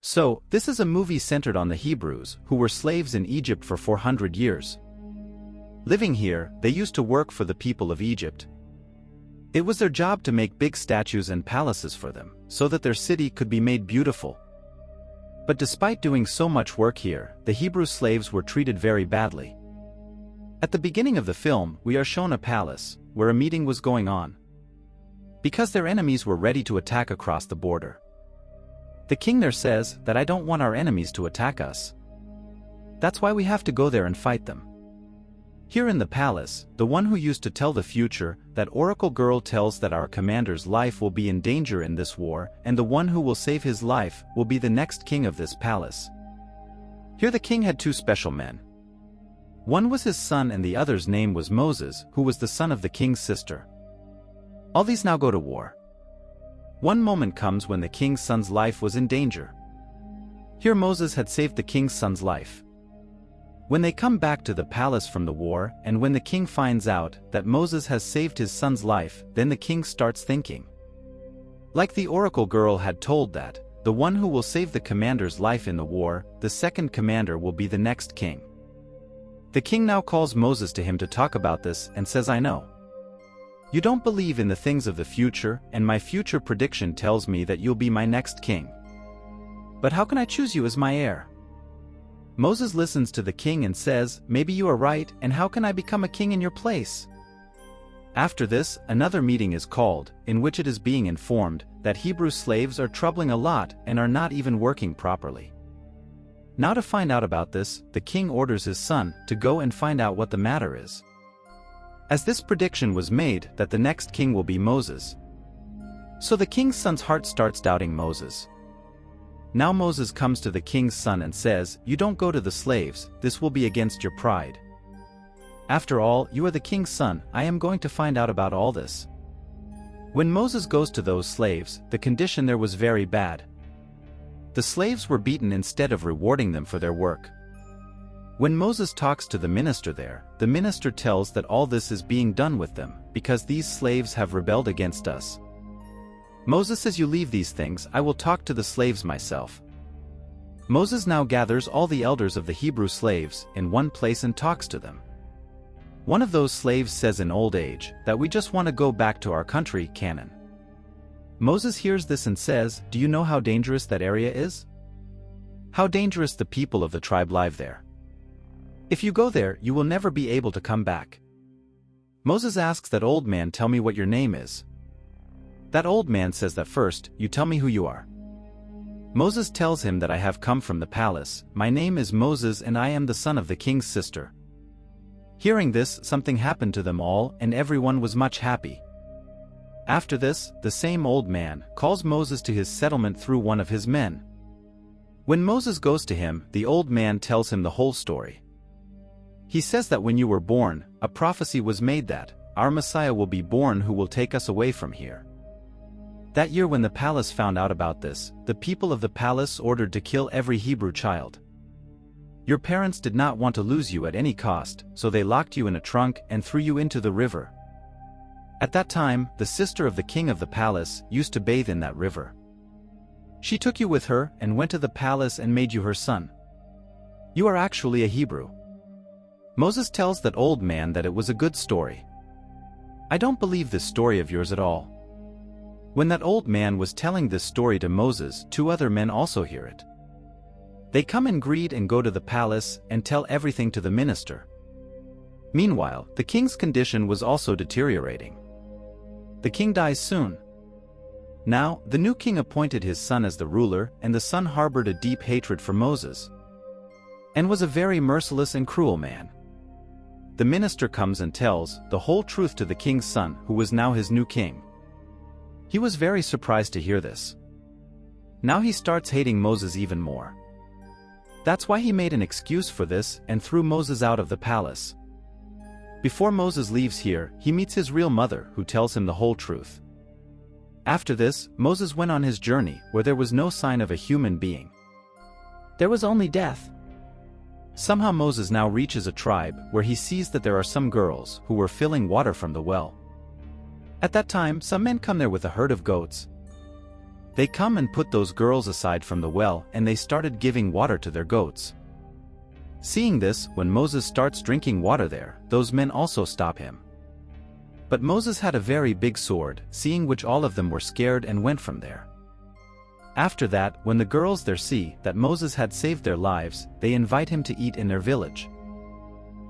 So, this is a movie centered on the Hebrews, who were slaves in Egypt for 400 years. Living here, they used to work for the people of Egypt. It was their job to make big statues and palaces for them, so that their city could be made beautiful. But despite doing so much work here, the Hebrew slaves were treated very badly. At the beginning of the film, we are shown a palace, where a meeting was going on. Because their enemies were ready to attack across the border. The king there says that I don't want our enemies to attack us. That's why we have to go there and fight them. Here in the palace, the one who used to tell the future, that oracle girl tells that our commander's life will be in danger in this war, and the one who will save his life will be the next king of this palace. Here the king had two special men. One was his son and the other's name was Moses, who was the son of the king's sister. All these now go to war. One moment comes when the king's son's life was in danger. Here Moses had saved the king's son's life. When they come back to the palace from the war, and when the king finds out that Moses has saved his son's life, then the king starts thinking. Like the oracle girl had told that, the one who will save the commander's life in the war, the second commander will be the next king. The king now calls Moses to him to talk about this and says, I know. You don't believe in the things of the future, and my future prediction tells me that you'll be my next king. But how can I choose you as my heir? Moses listens to the king and says, maybe you are right, and how can I become a king in your place? After this, another meeting is called, in which it is being informed that Hebrew slaves are troubling a lot and are not even working properly. Now to find out about this, the king orders his son to go and find out what the matter is. As this prediction was made that the next king will be Moses. So the king's son's heart starts doubting Moses. Now Moses comes to the king's son and says, you don't go to the slaves, this will be against your pride. After all, you are the king's son, I am going to find out about all this. When Moses goes to those slaves, the condition there was very bad. The slaves were beaten instead of rewarding them for their work. When Moses talks to the minister there, the minister tells that all this is being done with them, because these slaves have rebelled against us. Moses says, you leave these things, I will talk to the slaves myself. Moses now gathers all the elders of the Hebrew slaves in one place and talks to them. One of those slaves says in old age, that we just want to go back to our country, Canaan. Moses hears this and says, do you know how dangerous that area is? How dangerous the people of the tribe live there. If you go there, you will never be able to come back. Moses asks that old man, tell me what your name is. That old man says that first, you tell me who you are. Moses tells him that I have come from the palace, my name is Moses and I am the son of the king's sister. Hearing this, something happened to them all and everyone was much happy. After this, the same old man calls Moses to his settlement through one of his men. When Moses goes to him, the old man tells him the whole story. He says that when you were born, a prophecy was made that our Messiah will be born who will take us away from here. That year when the palace found out about this, the people of the palace ordered to kill every Hebrew child. Your parents did not want to lose you at any cost, so they locked you in a trunk and threw you into the river. At that time, the sister of the king of the palace used to bathe in that river. She took you with her and went to the palace and made you her son. You are actually a Hebrew. Moses tells that old man that it was a good story. I don't believe this story of yours at all. When that old man was telling this story to Moses, two other men also hear it. They come and greet and go to the palace and tell everything to the minister. Meanwhile, the king's condition was also deteriorating. The king dies soon. Now, the new king appointed his son as the ruler, and the son harbored a deep hatred for Moses, and was a very merciless and cruel man. The minister comes and tells the whole truth to the king's son, who was now his new king. He was very surprised to hear this. Now he starts hating Moses even more. That's why he made an excuse for this and threw Moses out of the palace. Before Moses leaves here, he meets his real mother, who tells him the whole truth. After this, Moses went on his journey, where there was no sign of a human being. There was only death. Somehow Moses now reaches a tribe where he sees that there are some girls who were filling water from the well. At that time, some men come there with a herd of goats. They come and put those girls aside from the well, and they started giving water to their goats. Seeing this, when Moses starts drinking water there, those men also stop him. But Moses had a very big sword, seeing which all of them were scared and went from there. After that, when the girls there see that Moses had saved their lives, they invite him to eat in their village.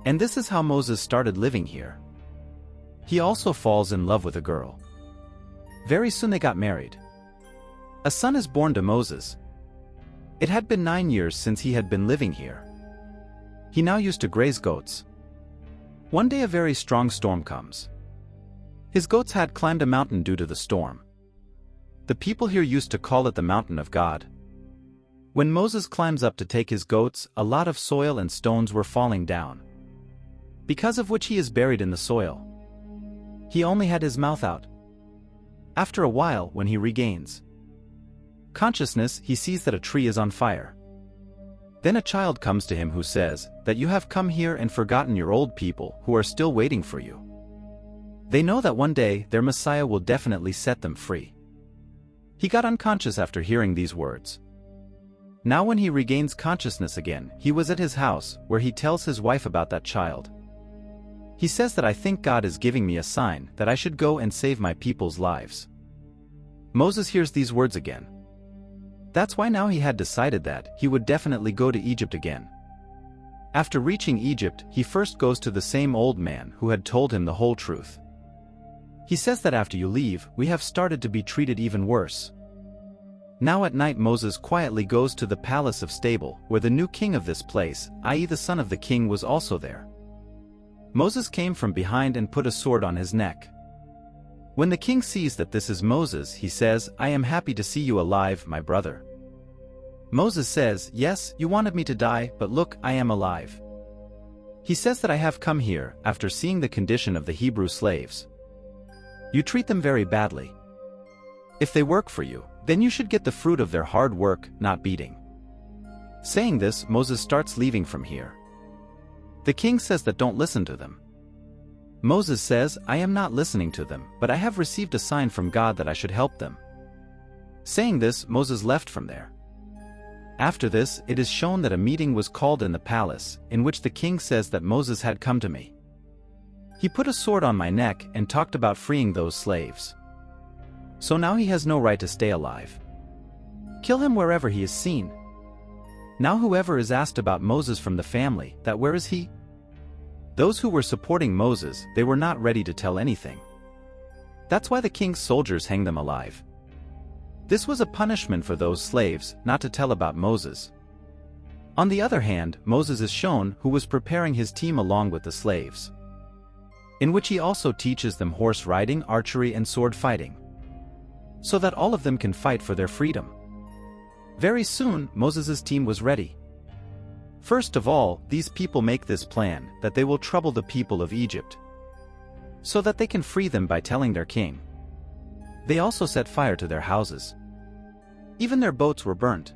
And this is how Moses started living here. He also falls in love with a girl. Very soon they got married. A son is born to Moses. It had been 9 years since he had been living here. He now used to graze goats. One day a very strong storm comes. His goats had climbed a mountain due to the storm. The people here used to call it the mountain of God. When Moses climbs up to take his goats, a lot of soil and stones were falling down, because of which he is buried in the soil. He only had his mouth out. After a while, when he regains consciousness, he sees that a tree is on fire. Then a child comes to him who says that you have come here and forgotten your old people who are still waiting for you. They know that one day their Messiah will definitely set them free. He got unconscious after hearing these words. Now when he regains consciousness again, he was at his house, where he tells his wife about that child. He says that I think God is giving me a sign that I should go and save my people's lives. Moses hears these words again. That's why now he had decided that he would definitely go to Egypt again. After reaching Egypt, he first goes to the same old man who had told him the whole truth. He says that after you leave, we have started to be treated even worse. Now at night Moses quietly goes to the palace of stable, where the new king of this place, i.e. the son of the king, was also there. Moses came from behind and put a sword on his neck. When the king sees that this is Moses, he says, I am happy to see you alive, my brother. Moses says, yes, you wanted me to die, but look, I am alive. He says that I have come here, after seeing the condition of the Hebrew slaves. You treat them very badly. If they work for you, then you should get the fruit of their hard work, not beating. Saying this, Moses starts leaving from here. The king says that don't listen to them. Moses says, I am not listening to them, but I have received a sign from God that I should help them. Saying this, Moses left from there. After this, it is shown that a meeting was called in the palace, in which the king says that Moses had come to me. He put a sword on my neck and talked about freeing those slaves. So now he has no right to stay alive. Kill him wherever he is seen. Now whoever is asked about Moses from the family, that where is he? Those who were supporting Moses, they were not ready to tell anything. That's why the king's soldiers hang them alive. This was a punishment for those slaves, not to tell about Moses. On the other hand, Moses is shown who was preparing his team along with the slaves, in which he also teaches them horse riding, archery and sword fighting, so that all of them can fight for their freedom. Very soon, Moses' team was ready. First of all, these people make this plan that they will trouble the people of Egypt, so that they can free them by telling their king. They also set fire to their houses. Even their boats were burnt.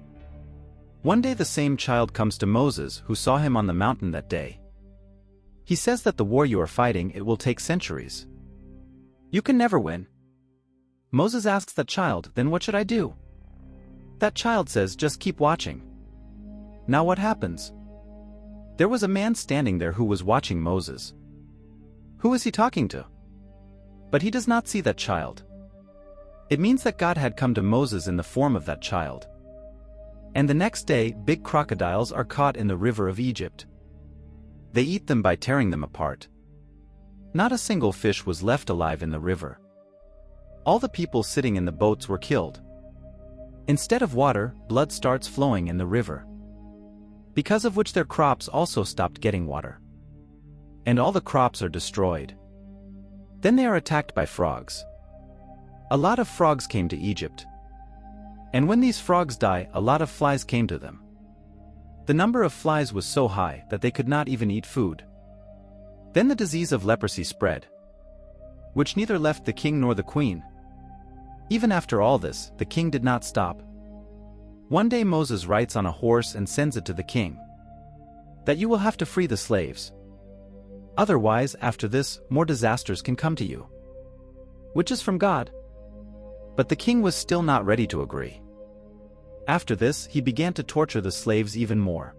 One day the same child comes to Moses who saw him on the mountain that day. He says that the war you are fighting, it will take centuries. You can never win. Moses asks that child, then what should I do? That child says, just keep watching. Now what happens? There was a man standing there who was watching Moses. Who is he talking to? But he does not see that child. It means that God had come to Moses in the form of that child. And the next day, big crocodiles are caught in the river of Egypt. They eat them by tearing them apart. Not a single fish was left alive in the river. All the people sitting in the boats were killed. Instead of water, blood starts flowing in the river, because of which their crops also stopped getting water. And all the crops are destroyed. Then they are attacked by frogs. A lot of frogs came to Egypt. And when these frogs die, a lot of flies came to them. The number of flies was so high that they could not even eat food. Then the disease of leprosy spread, which neither left the king nor the queen. Even after all this, the king did not stop. One day Moses rides on a horse and sends it to the king, that you will have to free the slaves. Otherwise, after this, more disasters can come to you. Which is from God. But the king was still not ready to agree. After this, he began to torture the slaves even more.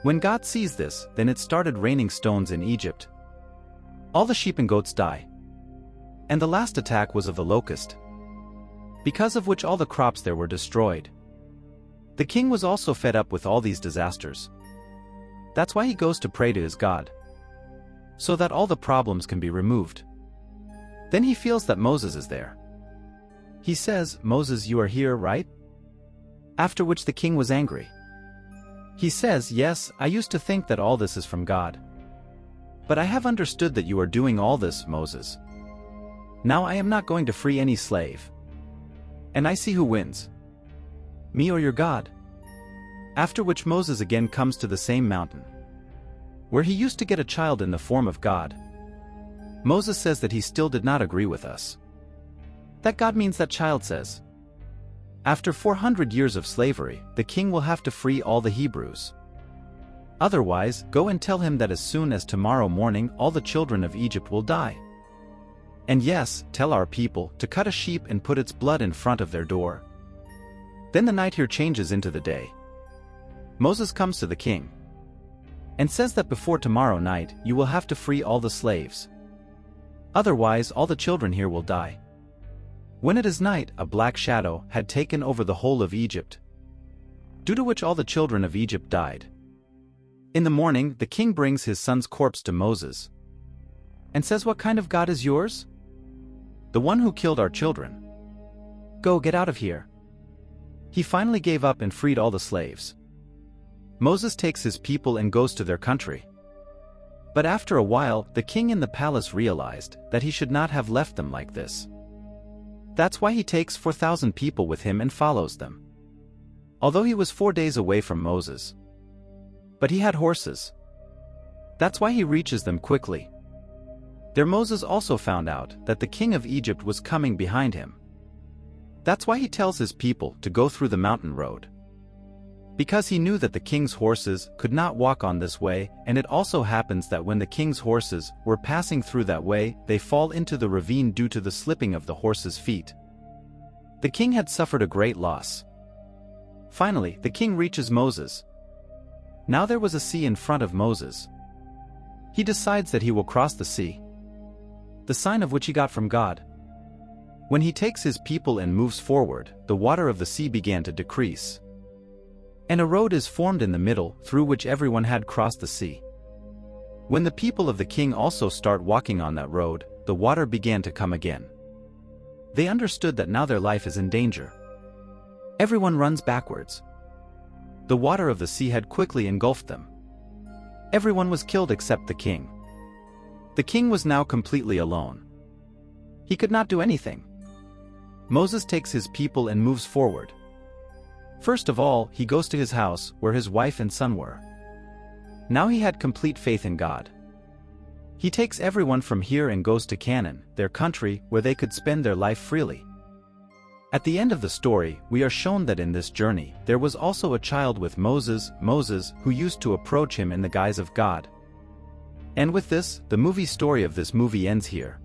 When God sees this, then it started raining stones in Egypt. All the sheep and goats die. And the last attack was of the locust, because of which all the crops there were destroyed. The king was also fed up with all these disasters. That's why he goes to pray to his God, so that all the problems can be removed. Then he feels that Moses is there. He says, "Moses, you are here, right?" After which the king was angry. He says, "Yes, I used to think that all this is from God. But I have understood that you are doing all this, Moses. Now I am not going to free any slave. And I see who wins, me or your God." After which Moses again comes to the same mountain, where he used to get a child in the form of God. Moses says that he still did not agree with us. That God means that child says, after 400 years of slavery, the king will have to free all the Hebrews. Otherwise, go and tell him that as soon as tomorrow morning all the children of Egypt will die. And yes, tell our people to cut a sheep and put its blood in front of their door. Then the night here changes into the day. Moses comes to the king and says that before tomorrow night you will have to free all the slaves. Otherwise all the children here will die. When it is night, a black shadow had taken over the whole of Egypt, due to which all the children of Egypt died. In the morning, the king brings his son's corpse to Moses and says, "What kind of God is yours? The one who killed our children. Go, get out of here." He finally gave up and freed all the slaves. Moses takes his people and goes to their country. But after a while, the king in the palace realized that he should not have left them like this. That's why he takes 4,000 people with him and follows them. Although he was 4 days away from Moses, but he had horses. That's why he reaches them quickly. There Moses also found out that the king of Egypt was coming behind him. That's why he tells his people to go through the mountain road, because he knew that the king's horses could not walk on this way, and it also happens that when the king's horses were passing through that way, they fall into the ravine due to the slipping of the horses' feet. The king had suffered a great loss. Finally, the king reaches Moses. Now there was a sea in front of Moses. He decides that he will cross the sea, the sign of which he got from God. When he takes his people and moves forward, the water of the sea began to decrease, and a road is formed in the middle through which everyone had crossed the sea. When the people of the king also start walking on that road, the water began to come again. They understood that now their life is in danger. Everyone runs backwards. The water of the sea had quickly engulfed them. Everyone was killed except the king. The king was now completely alone. He could not do anything. Moses takes his people and moves forward. First of all, he goes to his house, where his wife and son were. Now he had complete faith in God. He takes everyone from here and goes to Canaan, their country, where they could spend their life freely. At the end of the story, we are shown that in this journey, there was also a child with Moses, who used to approach him in the guise of God. And with this, the movie story of this movie ends here.